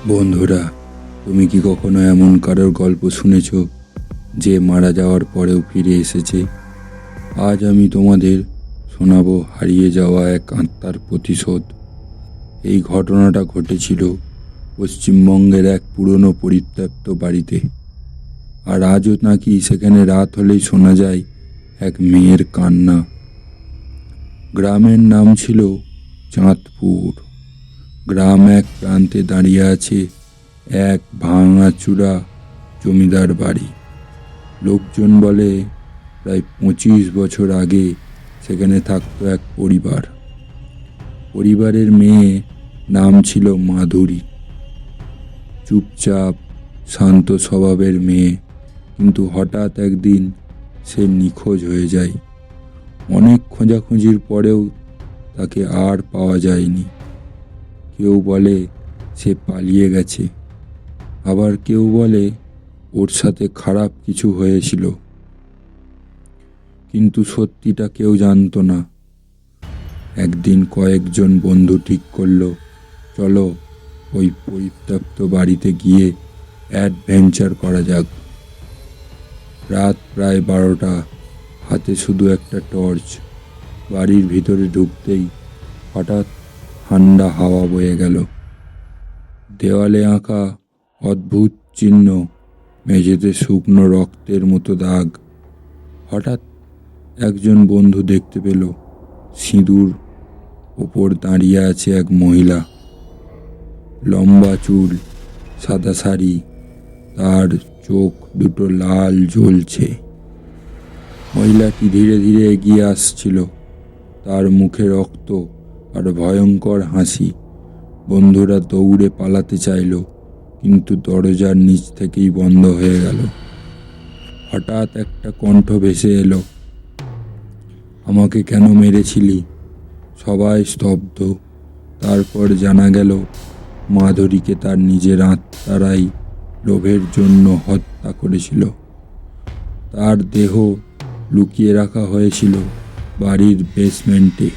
বন্ধুরা, তুমি কি কখনো এমন কারোর গল্প শুনেছ যে মারা যাওয়ার পরেও ফিরে এসেছে? আজ আমি তোমাদের শোনাবো হারিয়ে যাওয়া এক আত্মার প্রতিশোধ। এই ঘটনাটা ঘটেছিল পশ্চিমবঙ্গের এক পুরনো পরিত্যক্ত বাড়িতে। আর আজও নাকি সেখানে রাত হলেই শোনা যায় এক মেয়ের কান্না। গ্রামের নাম ছিল চাঁদপুর। গ্রাম এক প্রান্তে দাঁড়িয়ে আছে এক ভাঙাচুরা জমিদার বাড়ি। লোকজন বলে প্রায় 25 বছর আগে সেখানে থাকতো এক পরিবারের মেয়ে নাম ছিল মাধুরী। চুপচাপ শান্ত স্বভাবের মেয়ে, কিন্তু হঠাৎ একদিন সে নিখোঁজ হয়ে যায়। অনেক খোঁজাখুঁজির পরেও তাকে আর পাওয়া যায়নি। কেউ বলে সে পালিয়ে গেছে, আবার কেউ বলে ওর সাথে খারাপ কিছু হয়েছিল, কিন্তু সত্যিটা কেউ জানতো না। একদিন কয়েকজন বন্ধু ঠিক করলো, চলো ওই পরিত্যক্ত বাড়িতে গিয়ে অ্যাডভেঞ্চার করা যাক। রাত প্রায় 12টা, হাতে শুধু একটা টর্চ। বাড়ির ভিতরে ঢুকতেই হঠাৎ ঠান্ডা হাওয়া বয়ে গেল। দেওয়ালে আঁকা অদ্ভুত চিহ্ন, মেঝেতে শুকনো রক্তের মতো দাগ। হঠাৎ একজন বন্ধু দেখতে পেল সিঁদুর ওপর দাঁড়িয়ে আছে এক মহিলা। লম্বা চুল, সাদা শাড়ি, তার চোখ দুটো লাল জ্বলছে। মহিলাটি ধীরে ধীরে এগিয়ে আসছিল, তার মুখে রক্ত আর ভয়ঙ্কর হাসি। বন্ধুরা দৌড়ে পালাতে চাইল, কিন্তু দরজার নিচ থেকেই বন্ধ হয়ে গেল। হঠাৎ একটা কণ্ঠ ভেসে এলো, আমাকে কেন মেরেছিলি? সবাই স্তব্ধ। তারপর জানা গেল মাধুরীকে তার নিজের আত্মারাই লোভের জন্য হত্যা করেছিল। তার দেহ লুকিয়ে রাখা হয়েছিল বাড়ির বেসমেন্টে।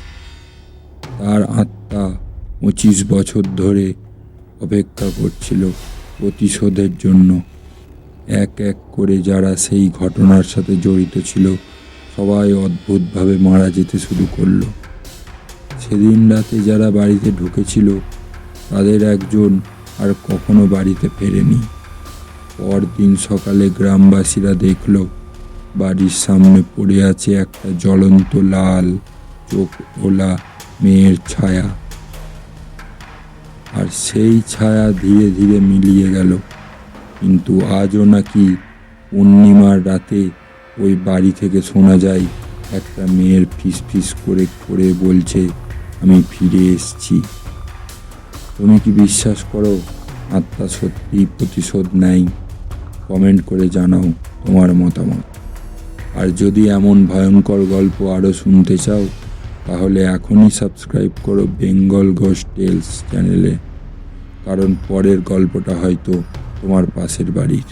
তার আত্মা 25 বছর ধরে অপেক্ষা করছিল প্রতিশোধের জন্য। এক এক করে যারা সেই ঘটনার সাথে জড়িত ছিল সবাই অদ্ভুতভাবে মারা যেতে শুরু করলো। সেদিন রাতে যারা বাড়িতে ঢুকেছিল তাদের একজন আর কখনো বাড়িতে ফেরেনি। পরদিন সকালে গ্রামবাসীরা দেখল বাড়ির সামনে পড়ে আছে একটা জ্বলন্ত লাল চোখ ওলা মেয়ের ছায়া। আর সেই ছায়া ধীরে ধীরে মিলিয়ে গেল। কিন্তু আজও নাকি পূর্ণিমার রাতে ওই বাড়ি থেকে শোনা যায় একটা মেয়ের ফিসফিস করে করে বলছে, আমি ফিরে এসেছি। তুমি কি বিশ্বাস করো আত্মা সত্যি প্রতিশোধ নেয়? কমেন্ট করে জানাও তোমার মতামত। আর যদি এমন ভয়ঙ্কর গল্প আরও শুনতে চাও তাহলে এখনই সাবস্ক্রাইব করো বেঙ্গল ঘোস্ট টেলস চ্যানেলে, কারণ পরের গল্পটা হয়তো তোমার পাশের বাড়ির।